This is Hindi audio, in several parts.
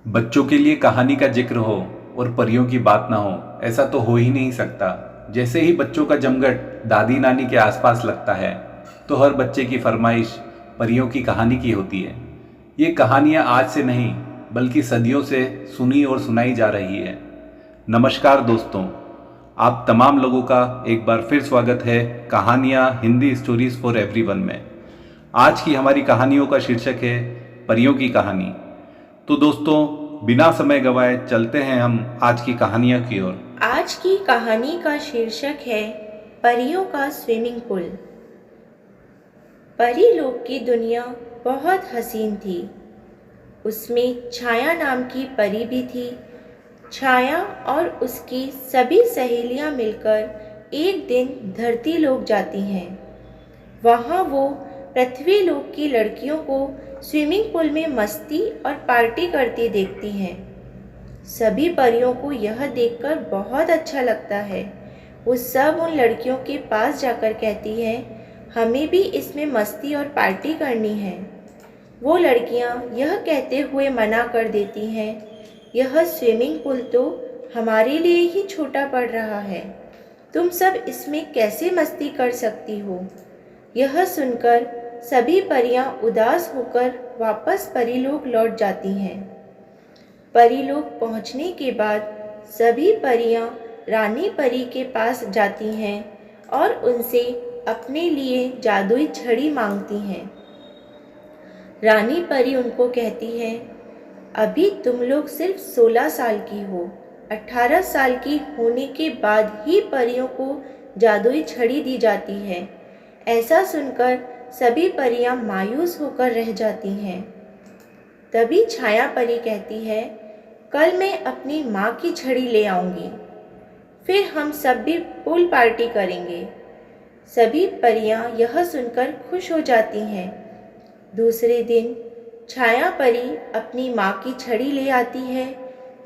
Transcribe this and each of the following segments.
बच्चों के लिए कहानी का जिक्र हो और परियों की बात ना हो, ऐसा तो हो ही नहीं सकता। जैसे ही बच्चों का जमघट दादी नानी के आसपास लगता है तो हर बच्चे की फरमाइश परियों की कहानी की होती है। ये कहानियाँ आज से नहीं बल्कि सदियों से सुनी और सुनाई जा रही है। नमस्कार दोस्तों, आप तमाम लोगों का एक बार फिर स्वागत है कहानियाँ हिंदी स्टोरीज फॉर एवरीवन में। आज की हमारी कहानियों का शीर्षक है परियों की कहानी। तो दोस्तों, बिना समय गवाए चलते हैं हम आज की कहानियों की ओर। आज की कहानी का शीर्षक है परियों का स्विमिंग पूल। परी लोक की दुनिया बहुत हसीन थी। उसमें छाया नाम की परी भी थी। छाया और उसकी सभी सहेलियां मिलकर एक दिन धरती लोक जाती हैं। वहाँ वो पृथ्वी लोक की लड़कियों को स्विमिंग पूल में मस्ती और पार्टी करती देखती हैं। सभी परियों को यह देखकर बहुत अच्छा लगता है। वो सब उन लड़कियों के पास जाकर कहती है, हमें भी इसमें मस्ती और पार्टी करनी है। वो लड़कियां यह कहते हुए मना कर देती हैं, यह स्विमिंग पूल तो हमारे लिए ही छोटा पड़ रहा है। तुम सब इसमें कैसे मस्ती कर सकती हो। यह सुनकर सभी परियां उदास होकर वापस परीलोक लौट जाती हैं। परीलोक पहुंचने के बाद सभी परियां रानी परी के पास जाती हैं और उनसे अपने लिए जादुई छड़ी मांगती हैं। रानी परी उनको कहती है, अभी तुम लोग सिर्फ 16 साल की हो। 18 साल की होने के बाद ही परियों को जादुई छड़ी दी जाती है। ऐसा सुनकर सभी परियां मायूस होकर रह जाती हैं। तभी छाया परी कहती है, कल मैं अपनी माँ की छड़ी ले आऊँगी, फिर हम सब भी पूल पार्टी करेंगे। सभी परियां यह सुनकर खुश हो जाती हैं। दूसरे दिन छाया परी अपनी माँ की छड़ी ले आती है।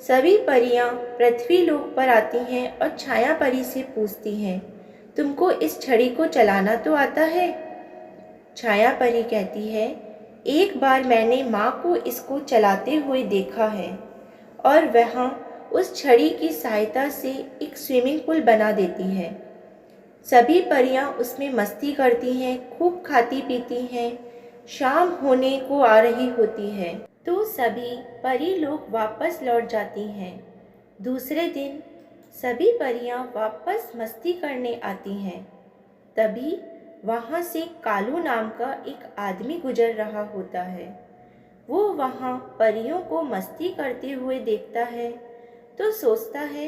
सभी परियां पृथ्वी लोक पर आती हैं और छाया परी से पूछती हैं, तुमको इस छड़ी को चलाना तो आता है? छाया परी कहती है, एक बार मैंने माँ को इसको चलाते हुए देखा है और वह उस छड़ी की सहायता से एक स्विमिंग पूल बना देती है। सभी परियां उसमें मस्ती करती हैं, खूब खाती पीती हैं। शाम होने को आ रही होती है तो सभी परी लोग वापस लौट जाती हैं। दूसरे दिन सभी परियां वापस मस्ती करने आती हैं। तभी वहाँ से कालू नाम का एक आदमी गुजर रहा होता है। वो वहाँ परियों को मस्ती करते हुए देखता है तो सोचता है,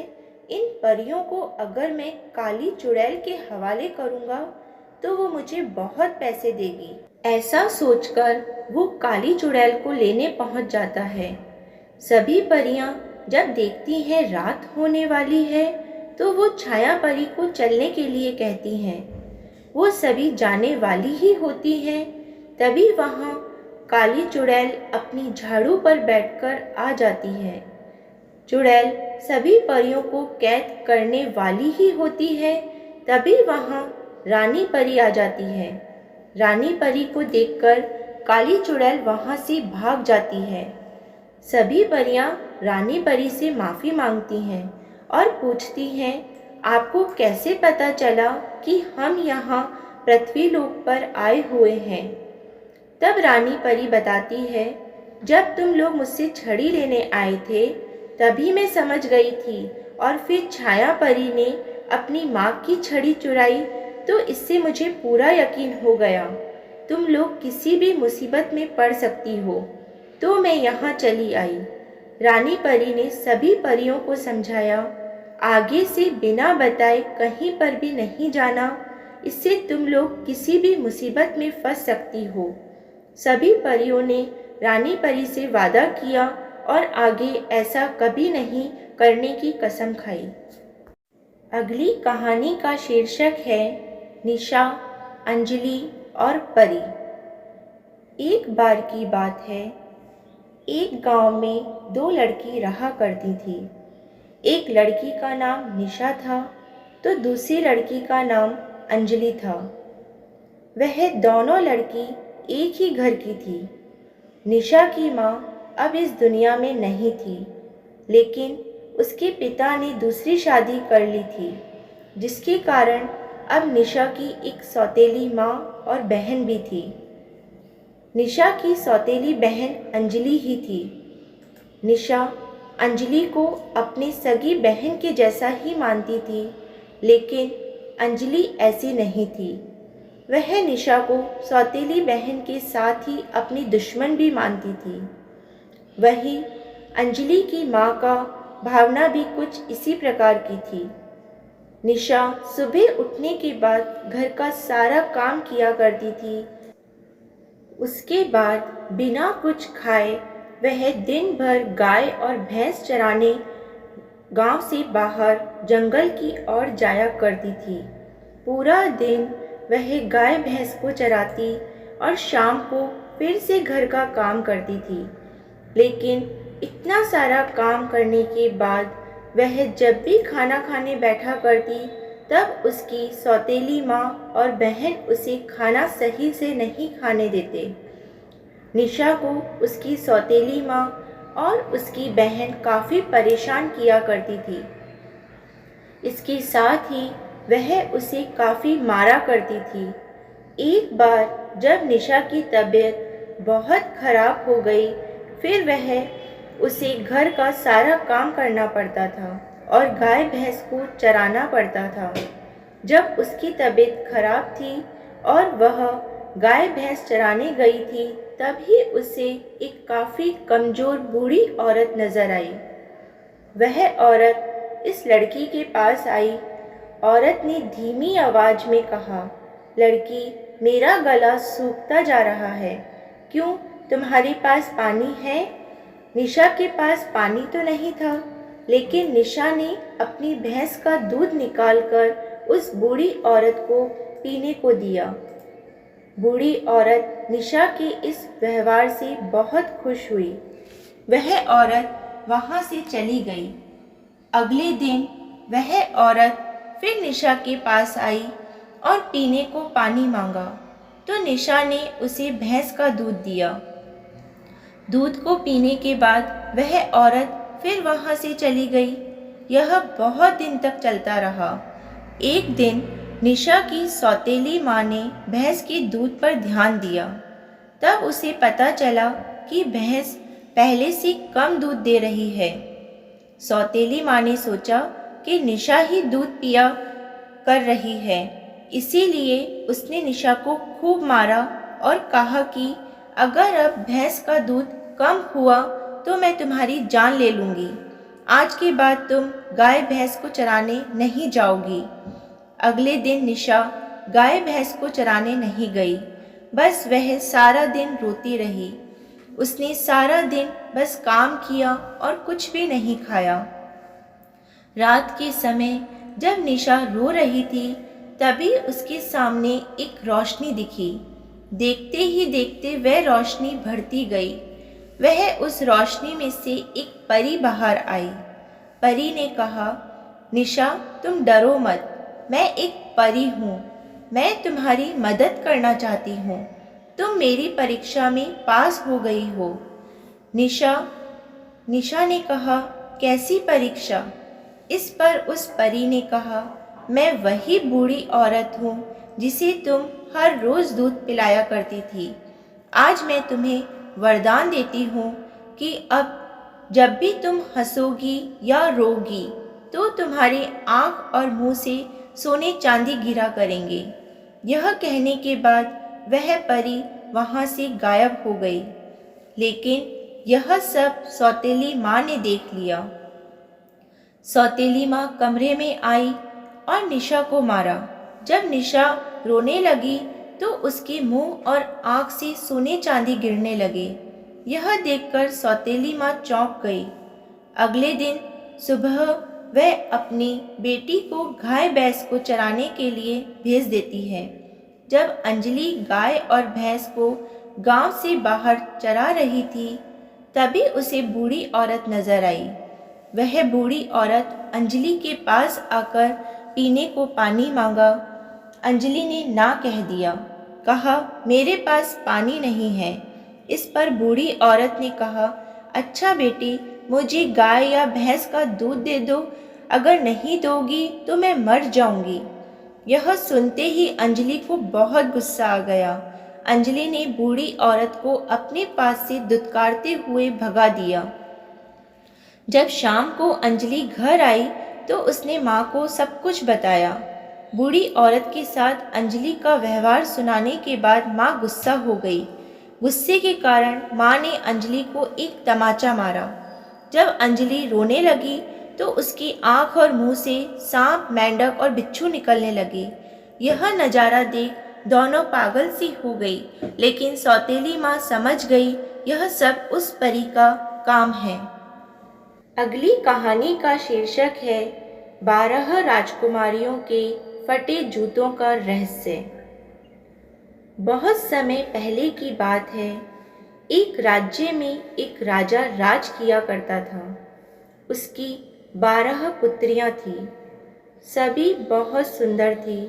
इन परियों को अगर मैं काली चुड़ैल के हवाले करूँगा तो वो मुझे बहुत पैसे देगी। ऐसा सोचकर वो काली चुड़ैल को लेने पहुँच जाता है। सभी परियां जब देखती हैं रात होने वाली है तो वो छाया परी को चलने के लिए कहती हैं। वो सभी जाने वाली ही होती हैं। तभी वहाँ काली चुड़ैल अपनी झाड़ू पर बैठकर आ जाती है। चुड़ैल सभी परियों को कैद करने वाली ही होती है। तभी वहाँ रानी परी आ जाती है। रानी परी को देखकर काली चुड़ैल वहाँ से भाग जाती है। सभी परियां रानी परी से माफ़ी मांगती हैं और पूछती हैं, आपको कैसे पता चला कि हम यहाँ पृथ्वी लोक पर आए हुए हैं? तब रानी परी बताती है, जब तुम लोग मुझसे छड़ी लेने आए थे तभी मैं समझ गई थी और फिर छाया परी ने अपनी माँ की छड़ी चुराई तो इससे मुझे पूरा यकीन हो गया तुम लोग किसी भी मुसीबत में पड़ सकती हो, तो मैं यहाँ चली आई। रानी परी ने सभी परियों को समझाया, आगे से बिना बताए कहीं पर भी नहीं जाना, इससे तुम लोग किसी भी मुसीबत में फंस सकती हो। सभी परियों ने रानी परी से वादा किया और आगे ऐसा कभी नहीं करने की कसम खाई। अगली कहानी का शीर्षक है निशा, अंजलि और परी। एक बार की बात है, एक गांव में दो लड़की रहा करती थी। एक लड़की का नाम निशा था तो दूसरी लड़की का नाम अंजलि था। वह दोनों लड़की एक ही घर की थी। निशा की माँ अब इस दुनिया में नहीं थी, लेकिन उसके पिता ने दूसरी शादी कर ली थी, जिसके कारण अब निशा की एक सौतेली माँ और बहन भी थी। निशा की सौतेली बहन अंजलि ही थी। निशा अंजलि को अपनी सगी बहन के जैसा ही मानती थी, लेकिन अंजलि ऐसी नहीं थी। वह निशा को सौतेली बहन के साथ ही अपनी दुश्मन भी मानती थी। वही अंजलि की माँ का भावना भी कुछ इसी प्रकार की थी। निशा सुबह उठने के बाद घर का सारा काम किया करती थी। उसके बाद बिना कुछ खाए वह दिन भर गाय और भैंस चराने गांव से बाहर जंगल की ओर जाया करती थी। पूरा दिन वह गाय भैंस को चराती और शाम को फिर से घर का काम करती थी। लेकिन इतना सारा काम करने के बाद वह जब भी खाना खाने बैठा करती, तब उसकी सौतेली माँ और बहन उसे खाना सही से नहीं खाने देते। निशा को उसकी सौतेली माँ और उसकी बहन काफ़ी परेशान किया करती थी। इसके साथ ही वह उसे काफ़ी मारा करती थी। एक बार जब निशा की तबीयत बहुत खराब हो गई, फिर वह उसे घर का सारा काम करना पड़ता था और गाय भैंस को चराना पड़ता था। जब उसकी तबीयत खराब थी और वह गाय भैंस चराने गई थी, तभी उसे एक काफ़ी कमज़ोर बूढ़ी औरत नज़र आई। वह औरत इस लड़की के पास आई। औरत ने धीमी आवाज़ में कहा, लड़की, मेरा गला सूखता जा रहा है, क्यों तुम्हारे पास पानी है? निशा के पास पानी तो नहीं था, लेकिन निशा ने अपनी भैंस का दूध निकालकर उस बूढ़ी औरत को पीने को दिया। बूढ़ी औरत निशा के इस व्यवहार से बहुत खुश हुई। वह औरत वहाँ से चली गई। अगले दिन वह औरत फिर निशा के पास आई और पीने को पानी मांगा, तो निशा ने उसे भैंस का दूध दिया। दूध को पीने के बाद वह औरत फिर वहाँ से चली गई। यह बहुत दिन तक चलता रहा। एक दिन निशा की सौतेली माँ ने भैंस के दूध पर ध्यान दिया। तब उसे पता चला कि भैंस पहले से कम दूध दे रही है। सौतेली माँ ने सोचा कि निशा ही दूध पिया कर रही है, इसीलिए उसने निशा को खूब मारा और कहा कि अगर अब भैंस का दूध कम हुआ तो मैं तुम्हारी जान ले लूँगी। आज के बाद तुम गाय भैंस को चराने नहीं जाओगी। अगले दिन निशा गाय भैंस को चराने नहीं गई, बस वह सारा दिन रोती रही। उसने सारा दिन बस काम किया और कुछ भी नहीं खाया। रात के समय जब निशा रो रही थी, तभी उसके सामने एक रोशनी दिखी। देखते ही देखते वह रोशनी बढ़ती गई। वह उस रोशनी में से एक परी बाहर आई। परी ने कहा, निशा, तुम डरो मत, मैं एक परी हूँ। मैं तुम्हारी मदद करना चाहती हूँ। तुम मेरी परीक्षा में पास हो गई हो। निशा ने कहा, कैसी परीक्षा? इस पर उस परी ने कहा, मैं वही बूढ़ी औरत हूँ जिसे तुम हर रोज़ दूध पिलाया करती थी। आज मैं तुम्हें वरदान देती हूँ कि अब जब भी तुम हंसोगी या रोगी, तो तुम्हारे आँख और मुँह से सोने चांदी गिरा करेंगे। यह कहने के बाद वह परी वहाँ से गायब हो गई। लेकिन यह सब सौतेली माँ ने देख लिया। सौतेली माँ कमरे में आई और निशा को मारा। जब निशा रोने लगी तो उसके मुंह और आँख से सोने चांदी गिरने लगे। यह देखकर सौतेली माँ चौंक गई। अगले दिन सुबह वह अपनी बेटी को गाय भैंस को चराने के लिए भेज देती है। जब अंजलि गाय और भैंस को गांव से बाहर चरा रही थी, तभी उसे बूढ़ी औरत नजर आई। वह बूढ़ी औरत अंजलि के पास आकर पीने को पानी मांगा। अंजलि ने ना कह दिया, कहा, मेरे पास पानी नहीं है। इस पर बूढ़ी औरत ने कहा, अच्छा बेटी, मुझे गाय या भैंस का दूध दे दो, अगर नहीं दोगी तो मैं मर जाऊंगी। यह सुनते ही अंजलि को बहुत गुस्सा आ गया। अंजलि ने बूढ़ी औरत को अपने पास से दुत्कारते हुए भगा दिया। जब शाम को अंजलि घर आई तो उसने माँ को सब कुछ बताया। बूढ़ी औरत के साथ अंजलि का व्यवहार सुनाने के बाद माँ गुस्सा हो गई। गुस्से के कारण माँ ने अंजलि को एक तमाचा मारा। जब अंजलि रोने लगी तो उसकी आंख और मुंह से सांप, मेंढक और बिच्छू निकलने लगे। यह नज़ारा देख दोनों पागल सी हो गई, लेकिन सौतेली माँ समझ गई यह सब उस परी का काम है। अगली कहानी का शीर्षक है 12 राजकुमारियों के फटे जूतों का रहस्य। बहुत समय पहले की बात है। एक राज्य में एक राजा राज किया करता था। उसकी 12 पुत्रियां थीं। सभी बहुत सुंदर थी।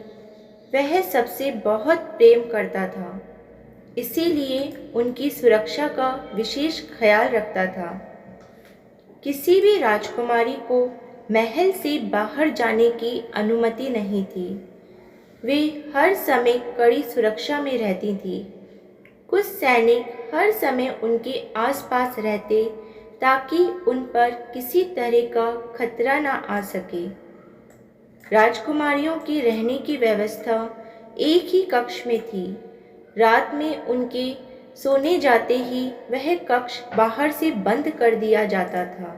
वह सबसे बहुत प्रेम करता था, इसीलिए उनकी सुरक्षा का विशेष ख्याल रखता था। किसी भी राजकुमारी को महल से बाहर जाने की अनुमति नहीं थी। वे हर समय कड़ी सुरक्षा में रहती थीं। कुछ सैनिक हर समय उनके आसपास रहते ताकि उन पर किसी तरह का खतरा न आ सके। राजकुमारियों की रहने की व्यवस्था एक ही कक्ष में थी। रात में उनके सोने जाते ही वह कक्ष बाहर से बंद कर दिया जाता था,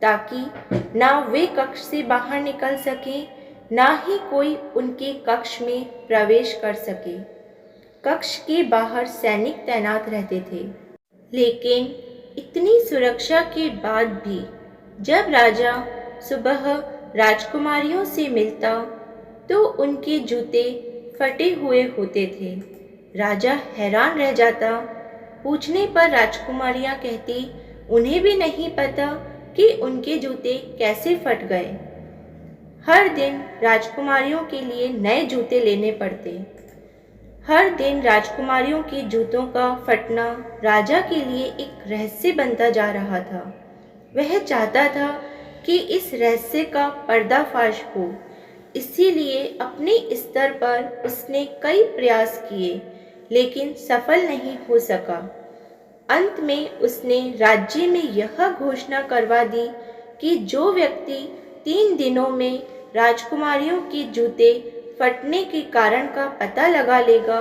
ताकि ना वे कक्ष से बाहर निकल सकें, ना ही कोई उनके कक्ष में प्रवेश कर सके। कक्ष के बाहर सैनिक तैनात रहते थे। लेकिन इतनी सुरक्षा के बाद भी जब राजा सुबह राजकुमारियों से मिलता तो उनके जूते फटे हुए होते थे। राजा हैरान रह जाता। पूछने पर राजकुमारियां कहती उन्हें भी नहीं पता कि उनके जूते कैसे फट गए। हर दिन राजकुमारियों के लिए नए जूते लेने पड़ते। हर दिन राजकुमारियों के जूतों का फटना राजा के लिए एक रहस्य बनता जा रहा था। वह चाहता था कि इस रहस्य का पर्दाफाश हो, इसीलिए अपने स्तर पर उसने कई प्रयास किए, लेकिन सफल नहीं हो सका। अंत में उसने राज्य में यह घोषणा करवा दी कि जो व्यक्ति 3 दिनों में राजकुमारियों के जूते फटने के कारण का पता लगा लेगा,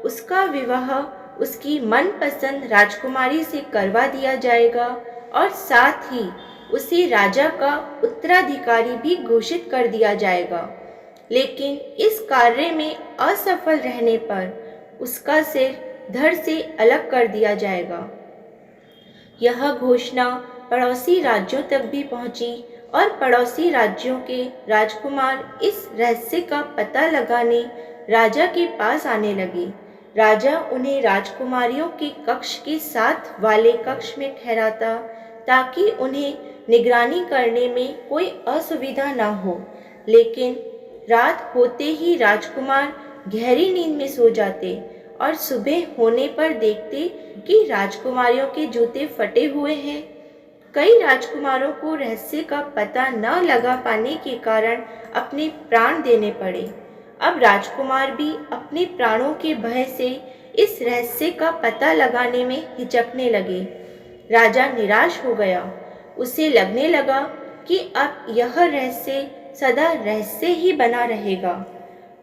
उसका विवाह उसकी मनपसंद राजकुमारी से करवा दिया जाएगा और साथ ही उसे राजा का उत्तराधिकारी भी घोषित कर दिया जाएगा। लेकिन इस कार्य में असफल रहने पर उसका सिर धड़ से अलग कर दिया जाएगा। यह घोषणा पड़ोसी राज्यों तक भी पहुंची और पड़ोसी राज्यों के राजकुमार इस रहस्य का पता लगाने राजा के पास आने लगे। राजा उन्हें राजकुमारियों के कक्ष के साथ वाले कक्ष में ठहराता ताकि उन्हें निगरानी करने में कोई असुविधा न हो। लेकिन रात होते ही राजकुमार गहरी नींद में सो जाते और सुबह होने पर देखते कि राजकुमारियों के जूते फटे हुए हैं। कई राजकुमारों को रहस्य का पता न लगा पाने के कारण अपने प्राण देने पड़े। अब राजकुमार भी अपने प्राणों के भय से इस रहस्य का पता लगाने में हिचकने लगे। राजा निराश हो गया। उसे लगने लगा कि अब यह रहस्य सदा रहस्य ही बना रहेगा।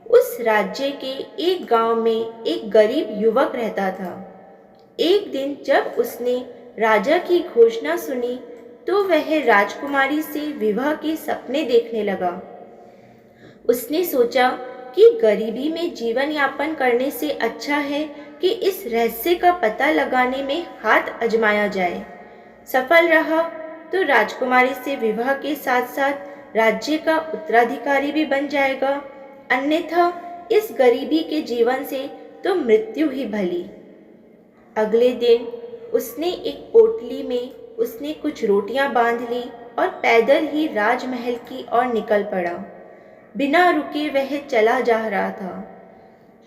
उस राज्य के एक गांव में एक गरीब युवक रहता था। एक दिन जब उसने राजा की घोषणा सुनी तो वह राजकुमारी से विवाह के सपने देखने लगा। उसने सोचा कि गरीबी में जीवन यापन करने से अच्छा है कि इस रहस्य का पता लगाने में हाथ आजमाया जाए। सफल रहा तो राजकुमारी से विवाह के साथ साथ राज्य का उत्तराधिकारी भी बन जाएगा, अन्यथा इस गरीबी के जीवन से तो मृत्यु ही भली। अगले दिन उसने एक पोटली में उसने कुछ रोटियां बांध ली और पैदल ही राजमहल की ओर निकल पड़ा। बिना रुके वह चला जा रहा था।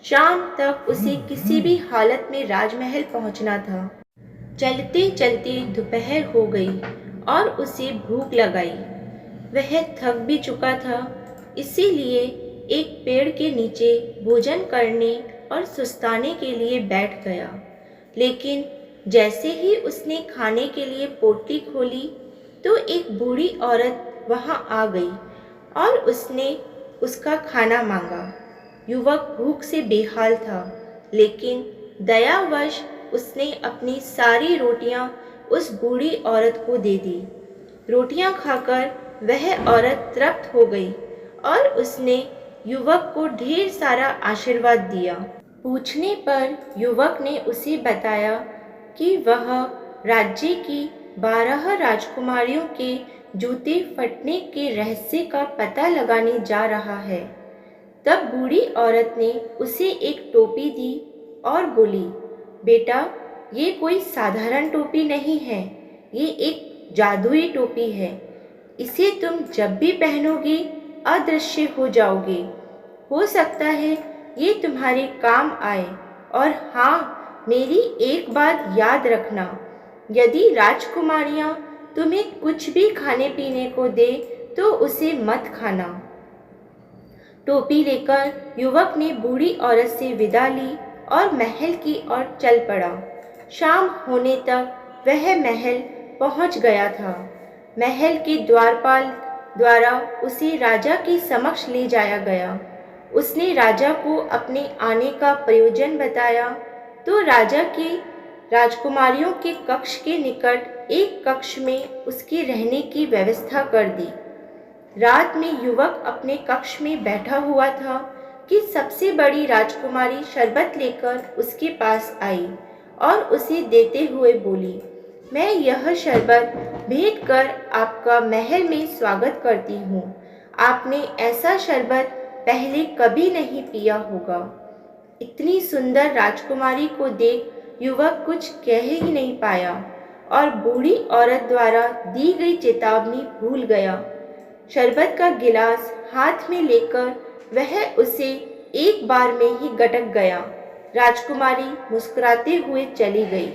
शाम तक उसे किसी भी हालत में राजमहल पहुंचना था। चलते चलते दोपहर हो गई और उसे भूख लगाई। वह थक भी चुका था, इसीलिए एक पेड़ के नीचे भोजन करने और सुस्ताने के लिए बैठ गया। लेकिन जैसे ही उसने खाने के लिए पोटली खोली तो एक बूढ़ी औरत वहां आ गई और उसने उसका खाना मांगा। युवक भूख से बेहाल था, लेकिन दयावश उसने अपनी सारी रोटियां उस बूढ़ी औरत को दे दी। रोटियां खाकर वह औरत तृप्त हो गई और उसने युवक को ढेर सारा आशीर्वाद दिया। पूछने पर युवक ने उसे बताया कि वह राज्य की 12 राजकुमारियों के जूते फटने के रहस्य का पता लगाने जा रहा है। तब बूढ़ी औरत ने उसे एक टोपी दी और बोली, बेटा, ये कोई साधारण टोपी नहीं है, ये एक जादुई टोपी है। इसे तुम जब भी पहनोगे अदृश्य हो जाओगे। हो सकता है ये तुम्हारे काम आए। और हाँ, मेरी एक बात याद रखना, यदि राजकुमारियाँ तुम्हें कुछ भी खाने पीने को दे तो उसे मत खाना। टोपी लेकर युवक ने बूढ़ी औरत से विदा ली और महल की ओर चल पड़ा। शाम होने तक वह महल पहुंच गया था। महल के द्वारपाल द्वारा उसे राजा के समक्ष ले जाया गया। उसने राजा को अपने आने का प्रयोजन बताया तो राजा के राजकुमारियों के कक्ष के निकट एक कक्ष में उसके रहने की व्यवस्था कर दी। रात में युवक अपने कक्ष में बैठा हुआ था कि सबसे बड़ी राजकुमारी शरबत लेकर उसके पास आई और उसे देते हुए बोली, मैं यह शरबत भेंट कर आपका महल में स्वागत करती हूँ। आपने ऐसा शरबत पहले कभी नहीं पिया होगा। इतनी सुंदर राजकुमारी को देख युवक कुछ कह ही नहीं पाया और बूढ़ी औरत द्वारा दी गई चेतावनी भूल गया। शरबत का गिलास हाथ में लेकर वह उसे एक बार में ही गटक गया। राजकुमारी मुस्कुराते हुए चली गई।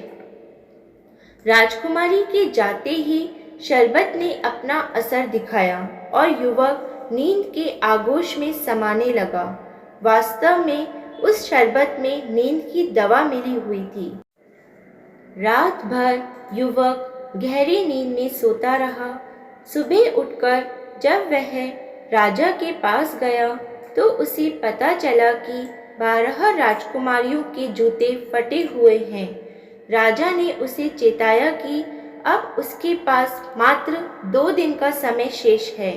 राजकुमारी के जाते ही शरबत ने अपना असर दिखाया और युवक नींद के आगोश में समाने लगा। वास्तव में उस शरबत में नींद की दवा मिली हुई थी। रात भर युवक गहरी नींद में सोता रहा। सुबह उठकर जब वह राजा के पास गया तो उसे पता चला कि 12 राजकुमारियों के जूते फटे हुए हैं। राजा ने उसे चेताया कि अब उसके पास मात्र 2 दिन का समय शेष है।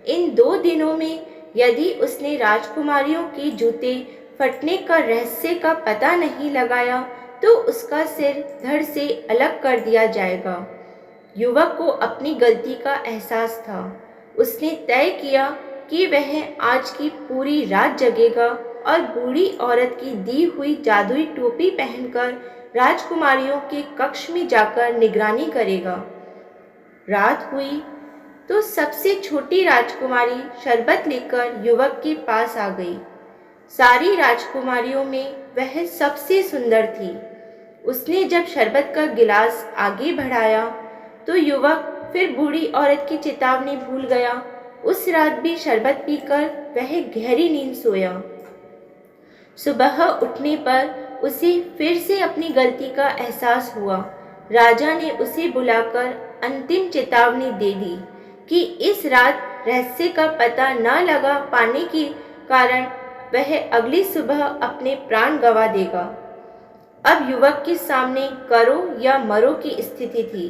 इन 2 दिनों में यदि उसने राजकुमारियों के जूते फटने का रहस्य का पता नहीं लगाया तो उसका सिर धड़ से अलग कर दिया जाएगा। युवक को अपनी गलती का एहसास था। उसने तय किया कि वह आज की पूरी रात जगेगा और बूढ़ी औरत की दी हुई जादुई टोपी पहनकर राजकुमारियों के कक्ष में जाकर निगरानी करेगा। रात हुई तो सबसे छोटी राजकुमारी शरबत लेकर युवक के पास आ गई। सारी राजकुमारियों में वह सबसे सुंदर थी। उसने जब शरबत का गिलास आगे बढ़ाया तो युवक फिर बूढ़ी औरत की चेतावनी भूल गया। उस रात भी शरबत पीकर वह गहरी नींद सोया। सुबह उठने पर उसे फिर से अपनी गलती का एहसास हुआ। राजा ने उसे बुलाकर अंतिम चेतावनी दे दी कि इस रात रहस्य का पता न लगा पाने के कारण वह अगली सुबह अपने प्राण गंवा देगा। अब युवक के सामने करो या मरो की स्थिति थी।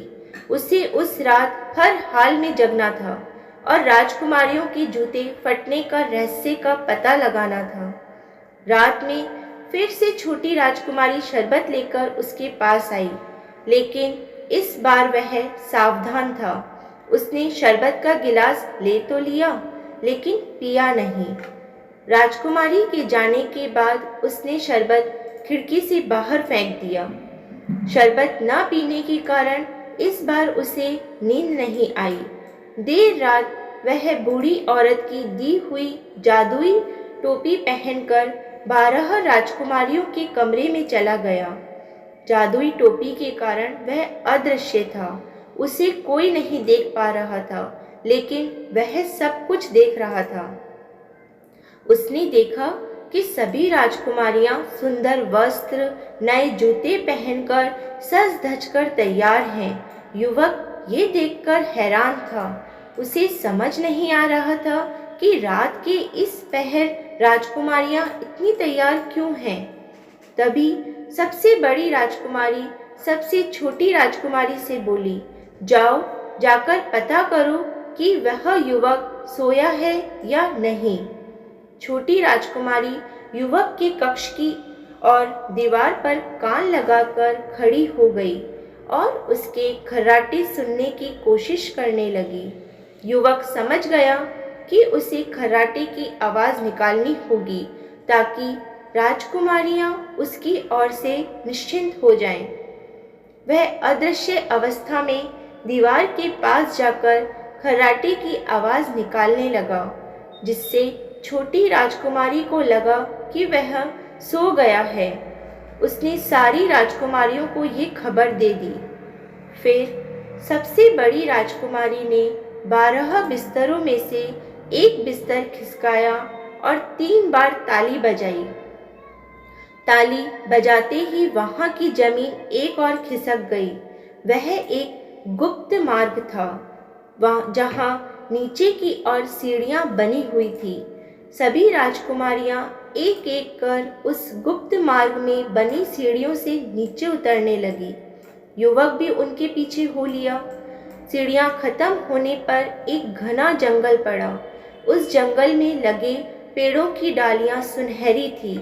उसे उस रात हर हाल में जगना था और राजकुमारियों के जूते फटने का रहस्य का पता लगाना था। रात में फिर से छोटी राजकुमारी शरबत लेकर उसके पास आई, लेकिन इस बार वह सावधान था। उसने शरबत का गिलास ले तो लिया, लेकिन पिया नहीं। राजकुमारी के जाने के बाद उसने शरबत खिड़की से बाहर फेंक दिया। शरबत न पीने के कारण इस बार उसे नींद नहीं आई। देर रात वह बूढ़ी औरत की दी हुई जादुई टोपी पहनकर 12 राजकुमारियों के कमरे में चला गया। जादुई टोपी के कारण वह अदृश्य था। उसे कोई नहीं देख पा रहा था, लेकिन वह सब कुछ देख रहा था। उसने देखा कि सभी राजकुमारियां सुंदर वस्त्र, नए जूते पहनकर सज धज कर तैयार हैं। युवक ये देखकर हैरान था। उसे समझ नहीं आ रहा था कि रात के इस पहर राजकुमारियां इतनी तैयार क्यों हैं। तभी सबसे बड़ी राजकुमारी सबसे छोटी राजकुमारी से बोली, जाओ जाकर पता करो कि वह युवक सोया है या नहीं। छोटी राजकुमारी युवक के कक्ष की और दीवार पर कान लगाकर खड़ी हो गई और उसके खर्राटे सुनने की कोशिश करने लगी। युवक समझ गया कि उसे खर्राटे की आवाज़ निकालनी होगी ताकि राजकुमारियां उसकी ओर से निश्चिंत हो जाएं। वह अदृश्य अवस्था में दीवार के पास जाकर खर्राटे की आवाज़ निकालने लगा, जिससे छोटी राजकुमारी को लगा कि वह सो गया है। उसने सारी राजकुमारियों को ये खबर दे दी। फिर सबसे बड़ी राजकुमारी ने 12 बिस्तरों में से एक बिस्तर खिसकाया और 3 बार ताली बजाई। ताली बजाते ही वहां की जमीन एक और खिसक गई। वह एक गुप्त मार्ग था, जहां नीचे की ओर सीढ़ियां बनी हुई थी। सभी राजकुमारियां एक एक कर उस गुप्त मार्ग में बनी सीढ़ियों से नीचे उतरने लगी। युवक भी उनके पीछे हो लिया। सीढ़ियां खत्म होने पर एक घना जंगल पड़ा। उस जंगल में लगे पेड़ों की डालियां सुनहरी थी।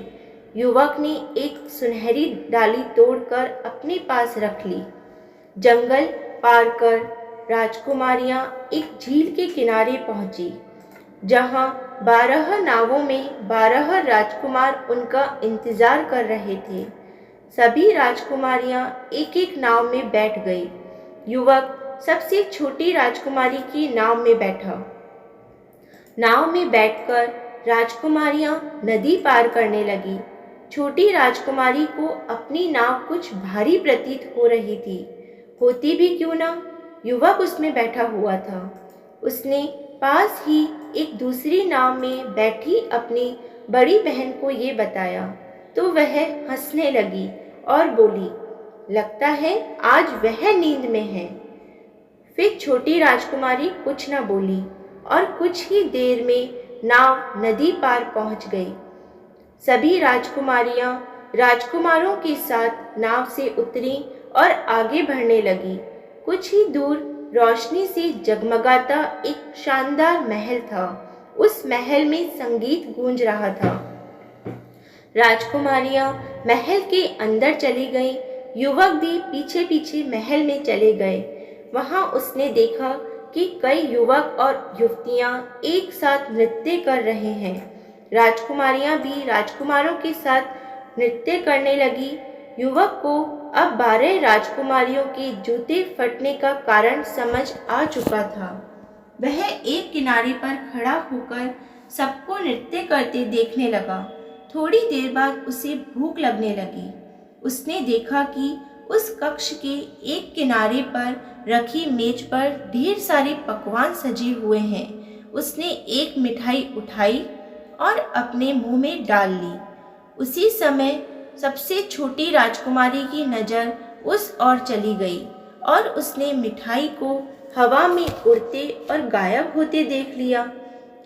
युवक ने एक सुनहरी डाली तोड़कर अपने पास रख ली। जंगल पार कर राजकुमारियां एक झील के किनारे पहुंची, जहां 12 नावों में 12 राजकुमार उनका इंतजार कर रहे थे। सभी राजकुमारियां एक एक नाव में बैठ गई। युवक सबसे छोटी राजकुमारी की नाव में बैठा। नाव में बैठकर राजकुमारियां नदी पार करने लगी। छोटी राजकुमारी को अपनी नाव कुछ भारी प्रतीत हो रही थी। होती भी क्यों ना, युवक उसमें बैठा हुआ था। उसने पास ही एक दूसरी नाव में बैठी अपनी बड़ी बहन को ये बताया, तो वह हंसने लगी और बोली, लगता है आज वह नींद में है। फिर छोटी राजकुमारी कुछ न बोली और कुछ ही देर में नाव नदी पार पहुंच गई। सभी राजकुमारियां राजकुमारों के साथ नाव से उतरी और आगे बढ़ने लगी। कुछ ही दूर रोशनी से जगमगाता एक शानदार महल था। उस महल में संगीत गूंज रहा था। राजकुमारियां महल के अंदर चली गईं। युवक भी पीछे पीछे महल में चले गए। वहां उसने देखा कि कई युवक और युवतियां एक साथ नृत्य कर रहे हैं। राजकुमारियां भी राजकुमारों के साथ नृत्य करने लगी। युवक को अब 12 राजकुमारियों के जूते फटने का कारण समझ आ चुका था। वह एक किनारे पर खड़ा होकर सबको नृत्य करते देखने लगा। थोड़ी देर बाद उसे भूख लगने लगी। उसने देखा कि उस कक्ष के एक किनारे पर रखी मेज पर ढेर सारे पकवान सजे हुए हैं। उसने एक मिठाई उठाई और अपने मुंह में डाल ली। उसी समय सबसे छोटी राजकुमारी की नज़र उस ओर चली गई और उसने मिठाई को हवा में उड़ते और गायब होते देख लिया।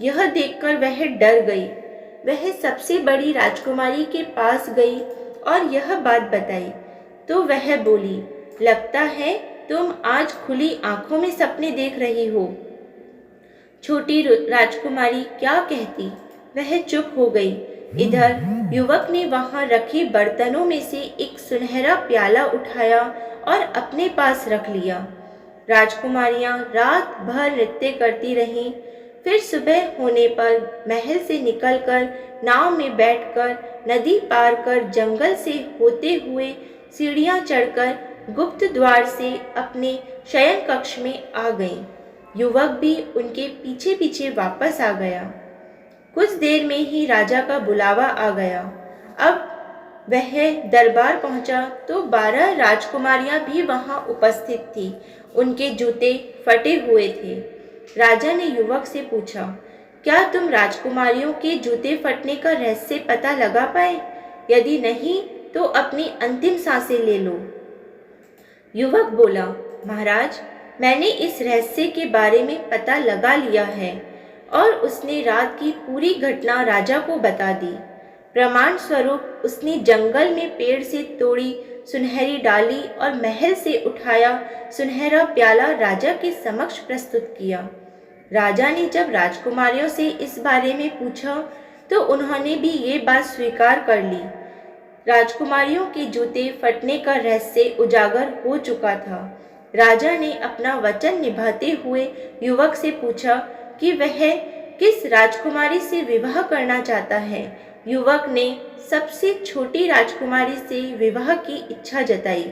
यह देखकर वह डर गई। वह सबसे बड़ी राजकुमारी के पास गई और यह बात बताई, तो वह बोली, लगता है तुम आज खुली आंखों में सपने देख रही हो। छोटी राजकुमारी क्या कहती, वह चुप हो गई। इधर युवक ने वहां रखे बर्तनों में से एक सुनहरा प्याला उठाया और अपने पास रख लिया। राजकुमारियां रात भर नृत्य करती रहीं। फिर सुबह होने पर महल से निकलकर नाव में बैठकर नदी पार कर जंगल से होते हुए सीढ़ियां चढ़कर गुप्त द्वार से अपने शयन कक्ष में आ गईं। युवक भी उनके पीछे पीछे वापस आ गया। कुछ देर में ही राजा का बुलावा आ गया। अब वह दरबार पहुंचा तो 12 राजकुमारियां भी वहां उपस्थित थीं। उनके जूते फटे हुए थे। राजा ने युवक से पूछा, क्या तुम राजकुमारियों के जूते फटने का रहस्य पता लगा पाए? यदि नहीं तो अपनी अंतिम सांसें ले लो। युवक बोला, महाराज, मैंने इस रहस्य के बारे में पता लगा लिया है। और उसने रात की पूरी घटना राजा को बता दी। प्रमाण स्वरूप उसने जंगल में पेड़ से तोड़ी सुनहरी डाली और महल से उठाया सुनहरा प्याला राजा के समक्ष प्रस्तुत किया। राजा ने जब राजकुमारियों से इस बारे में पूछा तो उन्होंने भी ये बात स्वीकार कर ली। राजकुमारियों के जूते फटने का रहस्य उजागर हो चुका था। राजा ने अपना वचन निभाते हुए युवक से पूछा कि वह किस राजकुमारी से विवाह करना चाहता है। युवक ने सबसे छोटी राजकुमारी से विवाह की इच्छा जताई।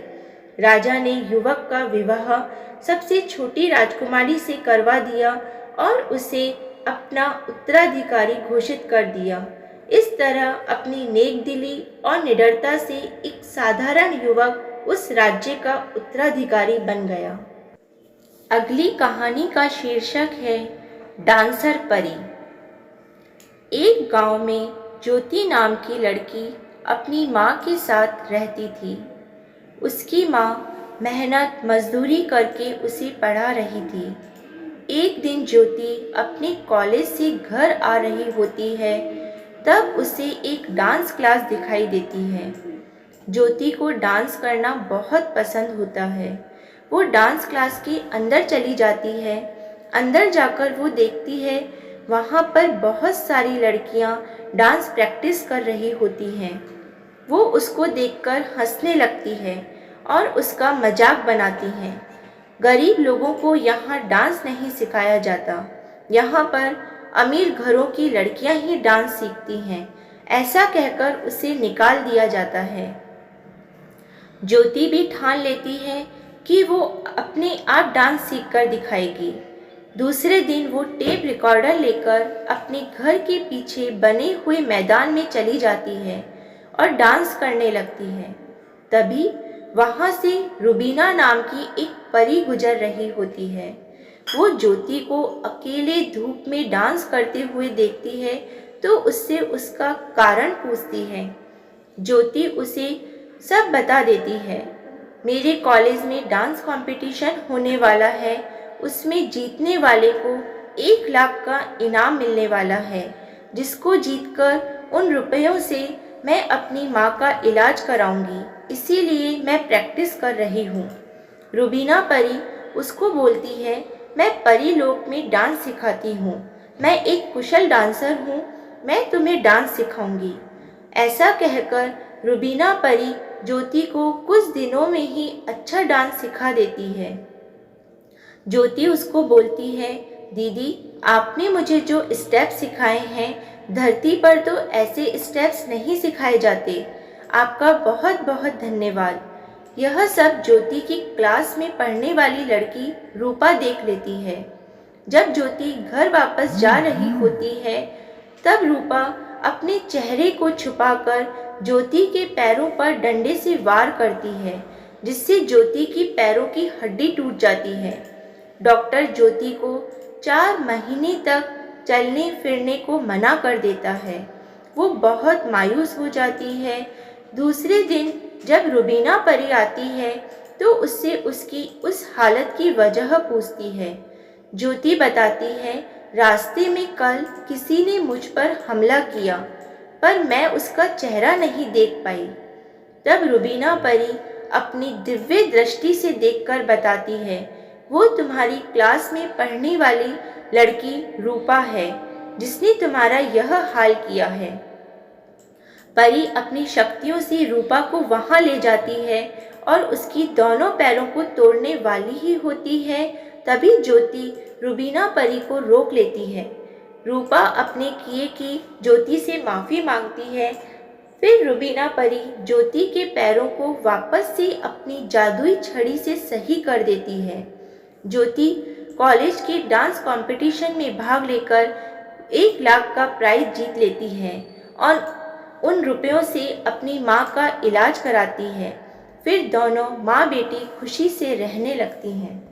राजा ने युवक का विवाह सबसे छोटी राजकुमारी से करवा दिया और उसे अपना उत्तराधिकारी घोषित कर दिया। इस तरह अपनी नेकदिली और निडरता से एक साधारण युवक उस राज्य का उत्तराधिकारी बन गया। अगली कहानी का शीर्षक है डांसर परी। एक गांव में ज्योति नाम की लड़की अपनी माँ के साथ रहती थी। उसकी माँ मेहनत मजदूरी करके उसे पढ़ा रही थी। एक दिन ज्योति अपने कॉलेज से घर आ रही होती है, तब उसे एक डांस क्लास दिखाई देती है। ज्योति को डांस करना बहुत पसंद होता है। वो डांस क्लास के अंदर चली जाती है। अंदर जाकर वो देखती है वहाँ पर बहुत सारी लड़कियाँ डांस प्रैक्टिस कर रही होती हैं। वो उसको देखकर हंसने लगती है और उसका मजाक बनाती हैं। गरीब लोगों को यहाँ डांस नहीं सिखाया जाता। यहाँ पर अमीर घरों की लड़कियाँ ही डांस सीखती हैं, ऐसा कहकर उसे निकाल दिया जाता है। ज्योति भी ठान लेती है कि वो अपने आप डांस सीखकर दिखाएगी। दूसरे दिन वो टेप रिकॉर्डर लेकर अपने घर के पीछे बने हुए मैदान में चली जाती है और डांस करने लगती है। तभी वहाँ से रुबीना नाम की एक परी गुजर रही होती है। वो ज्योति को अकेले धूप में डांस करते हुए देखती है तो उससे उसका कारण पूछती है। ज्योति उसे सब बता देती है। मेरे कॉलेज में डांस कंपटीशन होने वाला है, उसमें जीतने वाले को 1 लाख का इनाम मिलने वाला है, जिसको जीतकर उन रुपयों से मैं अपनी माँ का इलाज कराऊंगी, इसीलिए मैं प्रैक्टिस कर रही हूँ। रुबीना परी उसको बोलती है, मैं परी लोक में डांस सिखाती हूँ, मैं एक कुशल डांसर हूँ, मैं तुम्हें डांस सिखाऊंगी। ऐसा कहकर रुबीना परी ज्योति को कुछ दिनों में ही अच्छा डांस सिखा देती है। ज्योति उसको बोलती है, दीदी, आपने मुझे जो स्टेप सिखाए हैं, धरती पर तो ऐसे स्टेप्स नहीं सिखाए जाते। आपका बहुत बहुत धन्यवाद। यह सब ज्योति की क्लास में पढ़ने वाली लड़की रूपा देख लेती है। जब ज्योति घर वापस जा रही होती है, तब रूपा अपने चेहरे को छुपाकर ज्योति के पैरों पर डंडे से वार करती है, जिससे ज्योति की पैरों की हड्डी टूट जाती है। डॉक्टर ज्योति को 4 महीने तक चलने फिरने को मना कर देता है। वो बहुत मायूस हो जाती है। दूसरे दिन जब रुबीना परी आती है तो उससे उसकी उस हालत की वजह पूछती है। ज्योति बताती है, रास्ते में कल किसी ने मुझ पर हमला किया, पर मैं उसका चेहरा नहीं देख पाई। तब रुबीना परी अपनी दिव्य दृष्टि से देखकर बताती है, वो तुम्हारी क्लास में पढ़ने वाली लड़की रूपा है, जिसने तुम्हारा यह हाल किया है। परी अपनी शक्तियों से रूपा को वहां ले जाती है और उसकी दोनों पैरों को तोड़ने वाली ही होती है। तभी ज्योति रुबीना परी को रोक लेती है। रूपा अपने किए की ज्योति से माफ़ी मांगती है। फिर रुबीना परी ज्योति के पैरों को वापस से अपनी जादुई छड़ी से सही कर देती है। ज्योति कॉलेज के डांस कंपटीशन में भाग लेकर 1 लाख का प्राइज जीत लेती है और उन रुपयों से अपनी माँ का इलाज कराती है। फिर दोनों माँ बेटी खुशी से रहने लगती हैं।